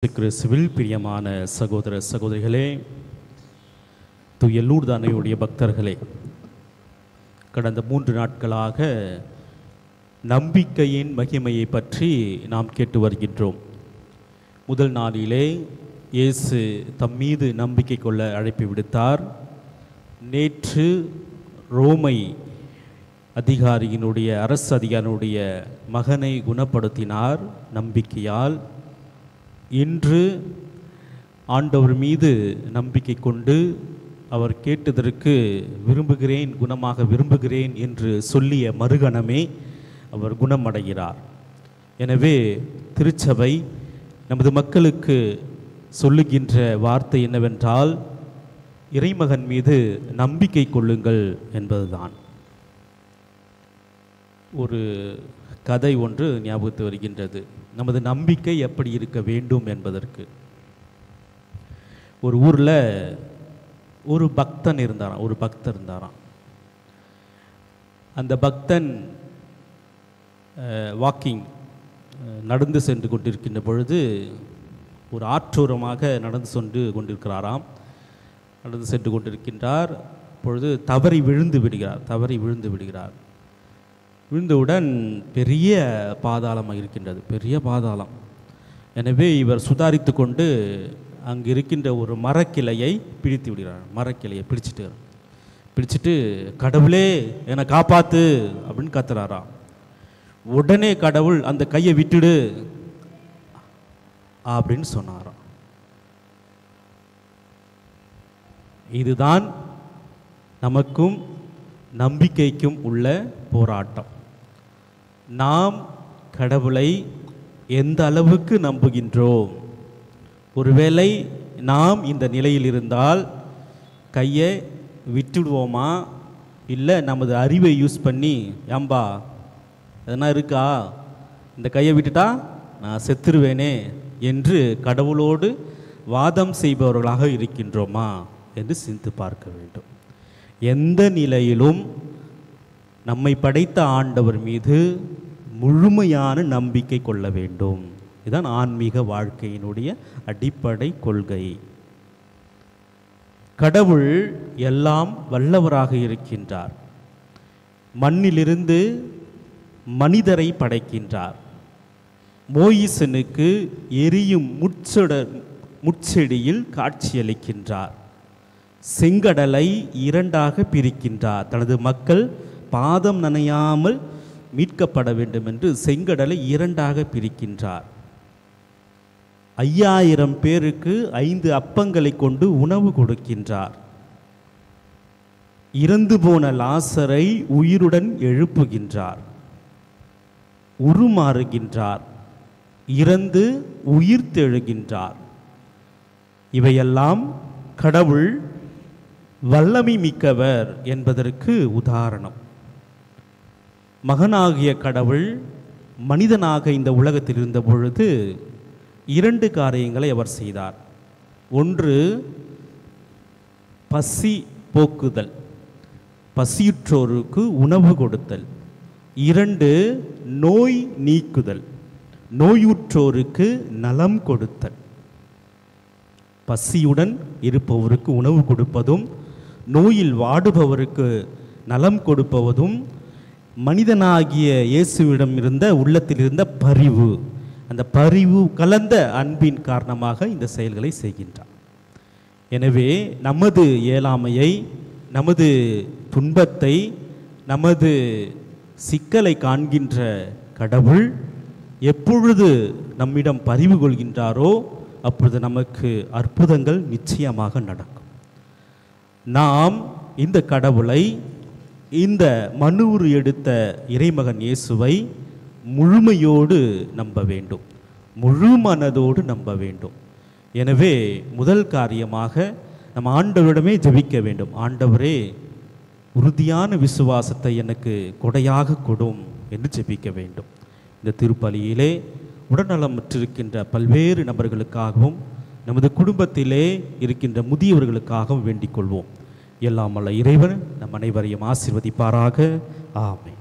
கிறிஸ்துவில் பிரியமான சகோதர சகோதரிகளே, தூய லூர்து அன்னையுடைய பக்தர்களே, கடந்த 3 நாட்களாக நம்பிக்கையின் மகிமையை பற்றி நாம் கேட்டு வருகின்றோம். முதல் நாளிலே இயேசு தம் மீது நம்பிக்கை கொள்ள அழைப்பு விடுத்தார். நேற்று ரோமை அதிகாரியினுடைய அரசு அதிகாரியினுடைய மகனை குணப்படுத்தினார் நம்பிக்கையால். இன்று ஆண்டவர் மீது நம்பிக்கை கொண்டு அவர் கேட்டதற்கு விரும்புகிறேன், குணமாக விரும்புகிறேன் என்று சொல்லிய மறுகணமே அவர் குணமடைகிறார். எனவே திருச்சபை நமது மக்களுக்கு சொல்லுகின்ற வார்த்தை என்னவென்றால், இறைமகன் மீது நம்பிக்கை கொள்ளுங்கள் என்பதுதான். ஒரு கதை ஒன்று ஞாபகத்து வருகின்றது. நமது நம்பிக்கை எப்படி இருக்க வேண்டும் என்பதற்கு. ஒரு ஊரில் ஒரு பக்தர் இருந்தாராம். அந்த பக்தன் வாக்கிங் நடந்து சென்று கொண்டிருக்கின்ற பொழுது ஒரு ஆற்றோரமாக நடந்து சென்று கொண்டிருக்கிறாராம். நடந்து சென்று கொண்டிருக்கின்றார். பொழுது தவறி விழுந்து விடுகிறார். விழுந்தவுடன் பெரிய பாதாளமாக இருக்கின்றது, பெரிய பாதாளம். எனவே இவர் சுதாரித்து கொண்டு அங்கு இருக்கின்ற ஒரு மரக்கிளையை பிடித்து விடுகிறார். மரக்கிளையை பிடிச்சிட்டு கடவுளே என்னை காப்பாத்து அப்படின்னு கத்துறாராம். உடனே கடவுள் அந்த கையை விட்டுடு அப்படின்னு சொன்னாராம். இதுதான் நமக்கும் நம்பிக்கைக்கும் உள்ள போராட்டம். நாம் கடவுளை எந்த அளவுக்கு நம்புகின்றோம்? ஒருவேளை நாம் இந்த நிலையில் இருந்தால் கையை விட்டுடுவோமா, இல்லை நமது அறிவை யூஸ் பண்ணி ஏம்பா எதனா இருக்கா, இந்த கையை விட்டுட்டா நான் செத்துருவேனே என்று கடவுளோடு வாதம் செய்பவர்களாக இருக்கின்றோமா என்று சிந்தித்து பார்க்க வேண்டும். எந்த நிலையிலும் நம்மை படைத்த ஆண்டவர் மீது முழுமையான நம்பிக்கை கொள்ள வேண்டும். இதுதான் ஆன்மீக வாழ்க்கையினுடைய அடிப்படை கொள்கை. கடவுள் எல்லாம் வல்லவராக இருக்கின்றார். மண்ணிலிருந்து மனிதரை படைக்கின்றார். மோயிசனுக்கு எரியும் முட்செடியில் காட்சியளிக்கின்றார். செங்கடலை 2ஆக பிரிக்கின்றார். தனது மக்கள் பாதம் நனையாமல் மீட்கப்பட வேண்டும் என்று செங்கடலை 2ஆக பிரிக்கின்றார். 5000 பேருக்கு 5 அப்பங்களை கொண்டு உணவு கொடுக்கின்றார். இறந்து போன லாசரை உயிருடன் எழுப்புகின்றார். உருமாறுகின்றார். இறந்து உயிர்த்தெழுகின்றார். இவையெல்லாம் கடவுள் வல்லமை மிக்கவர் என்பதற்கு உதாரணம். மகனாகிய கடவுள் மனிதனாக இந்த உலகத்தில் இருந்த பொழுது 2 காரியங்களை அவர் செய்தார். ஒன்று பசி போக்குதல், பசியுற்றோருக்கு உணவு கொடுத்தல். 2 நோய் நீக்குதல், நோயுற்றோருக்கு நலம் கொடுத்தல். பசியுடன் இருப்பவருக்கு உணவு கொடுப்பதும், நோயில் வாடுபவருக்கு நலம் கொடுப்பதும் மனிதனாகிய இயேசுவிடம் இருந்த உள்ளத்தில் இருந்த பரிவு, அந்த பரிவு கலந்த அன்பின் காரணமாக இந்த செயல்களை செய்கின்றார். எனவே நமது இயலாமையை, நமது துன்பத்தை, நமது சிக்கலை காண்கின்ற கடவுள் எப்பொழுது நம்மிடம் பரிவு கொள்கின்றாரோ அப்பொழுது நமக்கு அற்புதங்கள் நிச்சயமாக நடக்கும். நாம் இந்த கடவுளை, இந்த மனுவுரு எடுத்த இறைமகன் இயேசுவை முழுமையோடு நம்ப வேண்டும், முழு மனதோடு நம்ப வேண்டும். எனவே முதல் காரியமாக நம் ஆண்டவரிடமே ஜெபிக்க வேண்டும். ஆண்டவரே, உறுதியான விசுவாசத்தை எனக்கு கொடையாக கொடும் என்று ஜெபிக்க வேண்டும். இந்த திருப்பலியிலே உடல்நலமற்றிருக்கின்ற பல்வேறு நபர்களுக்காகவும் நமது குடும்பத்திலே இருக்கின்ற முதியவர்களுக்காகவும் வேண்டிக் கொள்வோம். எல்லாம் வல்ல இறைவன் நம் அனைவரையும் ஆசீர்வதிப்பாராக. ஆமென்.